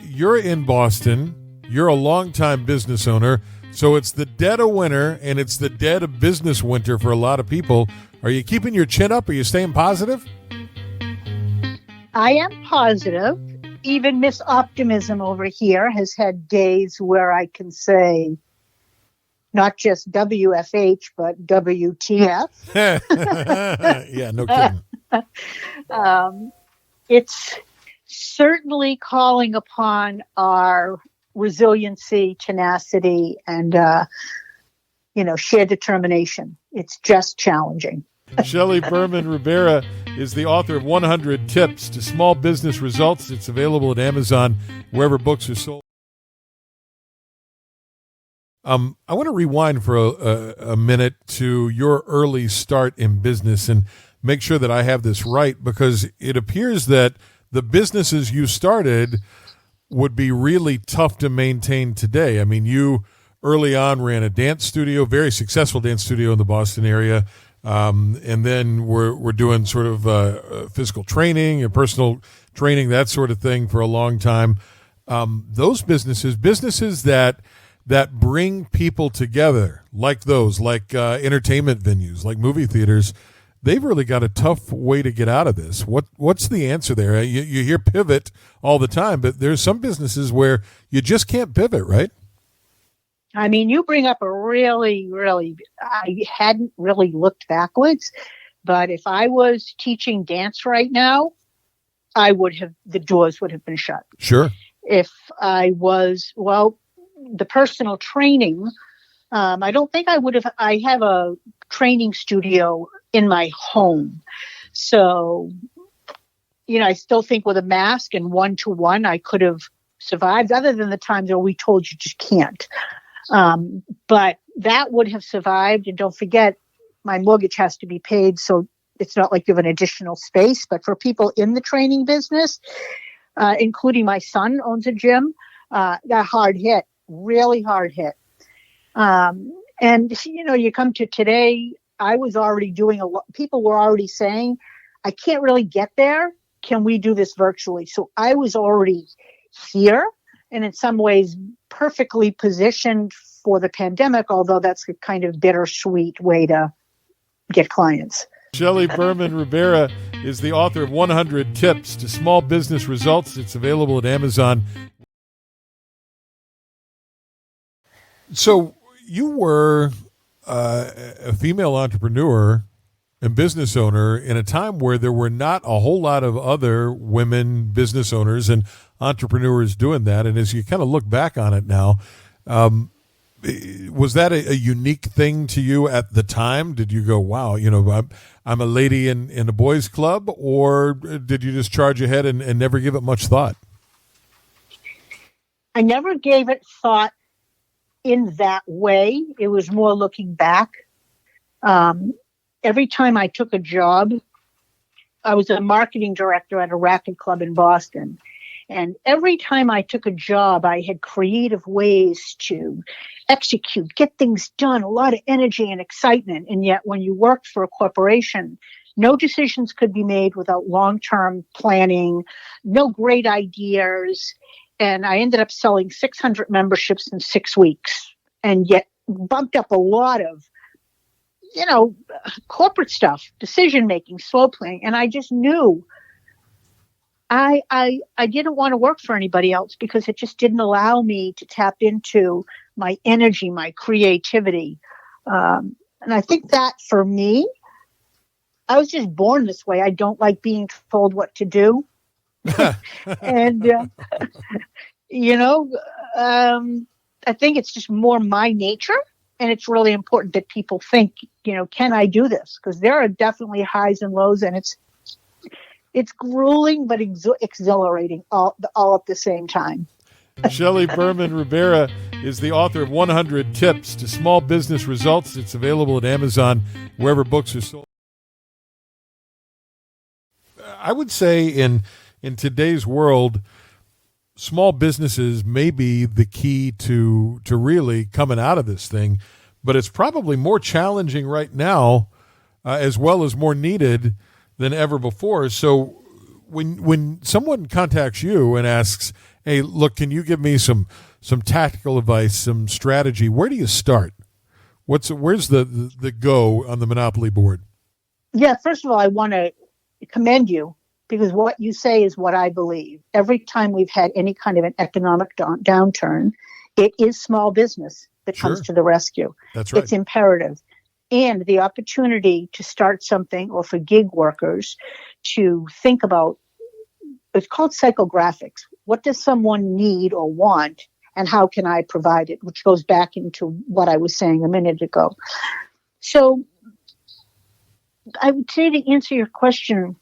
you're in Boston. You're a longtime business owner. So it's the dead of winter, and it's the dead of business winter for a lot of people. Are you keeping your chin up? Are you staying positive? I am positive. Even Miss Optimism over here has had days where I can say not just WFH, but WTF. Yeah, no kidding. It's certainly calling upon our resiliency, tenacity, and, shared determination. It's just challenging. Shelly Berman-Rubera is the author of 100 Tips to Small Business Results. It's available at Amazon, wherever books are sold. I want to rewind for a minute to your early start in business and make sure that I have this right, because it appears that the businesses you started would be really tough to maintain today. I mean, you early on ran a dance studio, very successful dance studio in the Boston area, and then we're doing sort of physical training and personal training, that sort of thing, for a long time. Those businesses that bring people together, like entertainment venues, like movie theaters, they've really got a tough way to get out of this. What's the answer there? You hear pivot all the time, but there's some businesses where you just can't pivot, right? I mean, you bring up I hadn't really looked backwards, but if I was teaching dance right now, the doors would have been shut. Sure. If I was, the personal training, I don't think I would have. I have a training studio in my home. So, I still think with a mask and one-to-one, I could have survived, other than the times where we told you just can't. But that would have survived. And don't forget, my mortgage has to be paid. So it's not like you have an additional space. But for people in the training business, including my son owns a gym, got hard hit, really hard hit. And, you come to today, I was already doing a lot. People were already saying, I can't really get there. Can we do this virtually? So I was already here, and in some ways perfectly positioned for the pandemic, although that's a kind of bittersweet way to get clients. Shelly Berman-Rubera is the author of 100 Tips to Small Business Results. It's available at Amazon. So you were a female entrepreneur and business owner in a time where there were not a whole lot of other women business owners and entrepreneurs doing that. And as you kind of look back on it now, was that a unique thing to you at the time? Did you go, wow, I'm a lady in a boys club, or did you just charge ahead and never give it much thought? I never gave it thought in that way. It was more looking back. Every time I took a job, I was a marketing director at a racket club in Boston. And every time I took a job, I had creative ways to execute, get things done, a lot of energy and excitement. And yet when you worked for a corporation, no decisions could be made without long-term planning, no great ideas. And I ended up selling 600 memberships in 6 weeks, and yet bumped up a lot of, corporate stuff, decision-making, slow playing. And I just knew I didn't want to work for anybody else, because it just didn't allow me to tap into my energy, my creativity. And I think that for me, I was just born this way. I don't like being told what to do. And, I think it's just more my nature. And it's really important that people think, can I do this? Because there are definitely highs and lows, and it's grueling but exhilarating all at the same time. Shelly Berman-Rubera is the author of 100 Tips to Small Business Results. It's available at Amazon, wherever books are sold. I would say in today's world, small businesses may be the key to really coming out of this thing, but it's probably more challenging right now, as well as more needed than ever before. So when someone contacts you and asks, Hey, look, can you give me some tactical advice, some strategy? Where do you start? Where's the go on the Monopoly board? Yeah, first of all, I want to commend you because what you say is what I believe. Every time we've had any kind of an economic downturn, it is small business that comes to the rescue. That's right. It's imperative. And the opportunity to start something, or for gig workers to think about, it's called psychographics. What does someone need or want, and how can I provide it? Which goes back into what I was saying a minute ago. So I would say, to answer your question,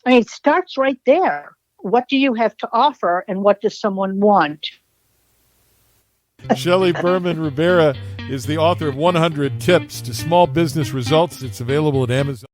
it starts right there. What do you have to offer, and what does someone want? Shelly Berman-Rubera is the author of 100 Tips to Small Business Results. It's available at Amazon.